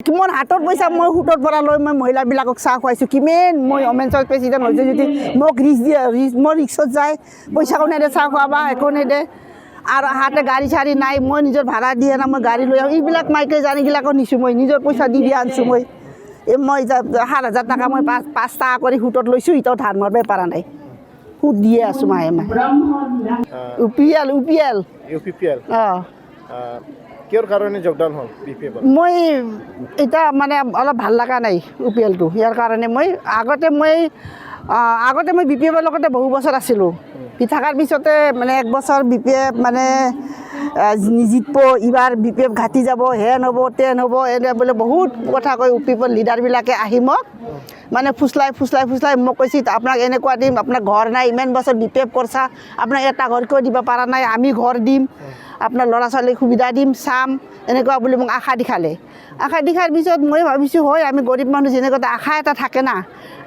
কিমান হাতত পইচা মই হুটৰ পৰা লৈ মই মহিলাবিলাকক চাহ খুৱাইছোঁ কিমান মই অমেঞ্চৰ প্ৰেচিডেণ্ট হৈছোঁ যদি মোক মই ৰিক্সত যায় পইচাও নেদে চাহ খুৱাবা একো নেদে আৰু হাতে গাড়ী চাড়ী নাই মই নিজৰ ভাড়া দিয়ে না মই গাড়ী লৈ আহোঁ এইবিলাক মাইকে জানিগিলাকো নিছোঁ মই নিজৰ পইচা দি আনিছোঁ মই 7,000 টাকা মই 5 টাকা কৰি হুটত লৈছোঁ এতিয়াও ধাৰ মাৰিব পৰা নাই সুদ দিয়ে আছোঁ মাহে মাহে UPPL কিহৰ কাৰণে যোগদান হ'ল BPF মই এটা মানে অলপ ভাল লগা নাই UPPLটো ইয়াৰ কাৰণে মই আগতে মই BPFৰ লগতে বহু বছৰ আছিলোঁ থকাৰ পিছতে মানে 1 বছৰ BPF মানে জিতব এইবাৰ BPF ঘাটি যাব হেন হ'ব তেন হ'ব এনে বোলে বহুত কথা কয় UPPৰ লিডাৰবিলাকে আহি মোক মানে ফুসলাই মোক কৈছে আপোনাক এনেকুৱা দিম আপোনাৰ ঘৰ নাই ইমান বছৰ BPF কৰছা আপোনাক এটা ঘৰ কিয় দিব পৰা নাই আমি ঘৰ দিম আপোনাৰ ল'ৰা ছোৱালীক সুবিধা দিম চাম এনেকুৱা বুলি মোক আশা দেখালে আশা দেখাৰ পিছত মই ভাবিছোঁ হয় আমি গৰীব মানুহ যেনেকৈ আশা এটা থাকে না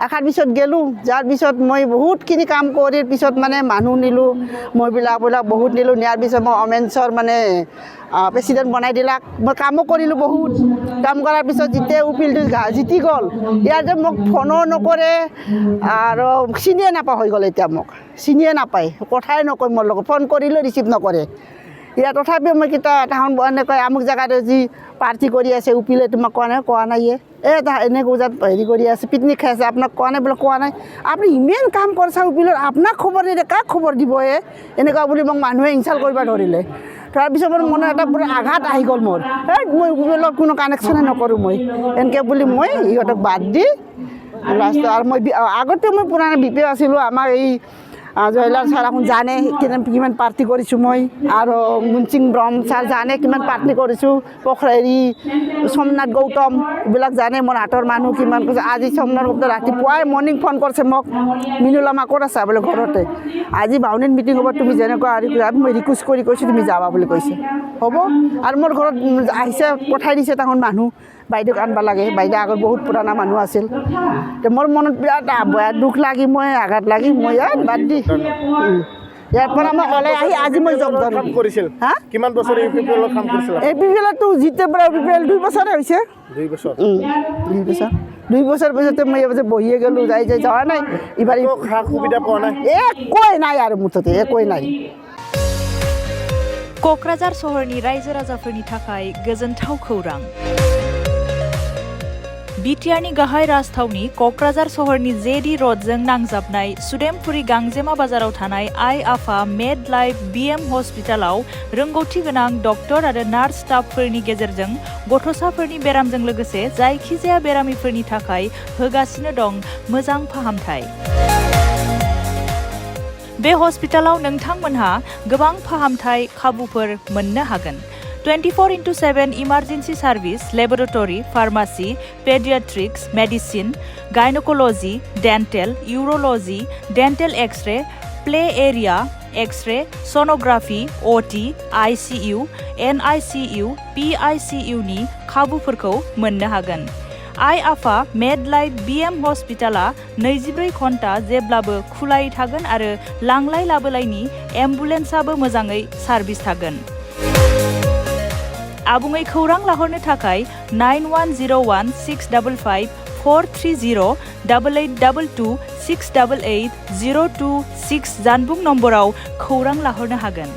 আশাৰ পিছত গ'লোঁ যাৰ পিছত মই বহুতখিনি কাম কৰিৰ পিছত মানে মানুহ নিলোঁ মহিলাবিলাক বহুত নিলোঁ নিয়াৰ পিছত মই অমেঞ্চৰ মানে প্ৰেচিডেণ্ট বনাই দিলাক মই কামো কৰিলোঁ বহুত কাম কৰাৰ পিছত যেতিয়া UPPLটো জিতি গ'ল ইয়াৰ যে মোক ফোনো নকৰে আৰু চিনিয়ে নাপা হৈ গ'ল এতিয়া মোক চিনিয়ে নাপায় কথাই নকয় মোৰ লগত ফোন কৰিলেও ৰিচিভ নকৰে ইয়াত তথাপিও মই কিটা তাহন এনেকৈ আমুক জেগাতে যি পাৰ্টি কৰি আছে UPPLে তোমাক কোৱা নাই এনেকৈ যাত হেৰি কৰি আছে পিকনিক খাই আছে আপোনাক কোৱা নাই বোলে কোৱা নাই আপুনি ইমান কাম কৰিছে UPPLৰ আপোনাক খবৰ নিদিয়ে কাক খবৰ দিব এনেকুৱা বুলি মোক মানুহে ইনচাল্ট কৰিব ধৰিলে তাৰপিছত মোৰ মনত এটা পুৰা আঘাত আহি গ'ল মোৰ মই UPPLৰ কোনো কানেকশ্যনে নকৰোঁ মই এনেকৈ বুলি মই ইহঁতক বাদ দি লাষ্টত আৰু মই আগতে মই পুৰণা BPF আছিলোঁ আমাৰ এই জয়লাল ছাৰ এখন জানে কিমান পাৰ্টি কৰিছোঁ মই আৰু মুনচিং ব্ৰহ্ম ছাৰ জানে কিমান পাৰ্টি কৰিছোঁ পখৰাৰী সোমনাথ গৌতম এইবিলাক জানে মোৰ হাতৰ মানুহ কিমান কৈছে আজি সোমনাথ গৌতম ৰাতিপুৱাই মৰ্ণিং ফোন কৰিছে মোক মিনুলা ক'ত আছা বোলে ঘৰতে আজি বাউনীত মিটিং হ'ব তুমি যেনেকুৱা আৰু মই ৰিকুৱেষ্ট কৰি কৈছোঁ তুমি যাবা বুলি কৈছে হ'ব আৰু মোৰ ঘৰত আহিছে পঠাই দিছে তাহোন মানুহ বাইদেউক আনবা লাগে বাইদেউ আগত বহুত পুৰণা মানুহ আছিল মোৰ মনত বিৰাট দুখ লাগি মই আঘাত লাগি মই বাদ দি ইয়াৰ পৰা মই ওলাই আহি আজি মই যোগদান কৰিছিল কিমান বছৰ UPPL কাম কৰিছিল UPPLটো জিতে পৰা UPPL 2 বছৰে হৈছে 2 বছৰ 2 বছৰ পিছতে মই বহিয়ে গ'লোঁ যাই যোৱা নাই এইবাৰ সুবিধা পোৱা নাই একোৱেই নাই আৰু মুঠতে একোৱেই নাই क'क्राझार सहरनि रायजो राजाफोरनि थाखाय गोजोनथाव खौरां बिटिआरनि गाहाय राजथावनि क'क्राझार सहरनि जेडी रडजों नांजाबनाय सुदेमपुरी गांजेमा बाजाराव थानाय आइ आफा मेड लाइफ BM हस्पिटालाव रोंगौथि गोनां डक्टर आरो नार्स स्टाफफोरनि गेजेरजों गथ'साफोरनि बेरामजों लोगोसे जायखिजाया बेरामिफोरनि थाखाय होगासिनो दं मोजां फाहामथाय बे हस्पिटालाव नोंथांमोनहा गोबां फाहामथाय खाबुफोर मोननो हागोन 24/7 emergency service laboratory pharmacy paediatrics medicine gynaecology dental urology dental x-ray play area x-ray sonography OT ICU NICU PICU नि खाबुफोरखौ मोननो हागोन आइ आफा मेड लाइफ BM हस्पिटाला 24 घन्टा जेब्लाबो खुलायै थागोन आरो लांलाय लाबोलायनि एम्बुलेन्सआबो मोजाङै सार्भिस थागोन आबुङै खौरां लाहरनो थाखाय 91016554308822688026 जानबुं नम्बराव खौरां लाहरनो हागोन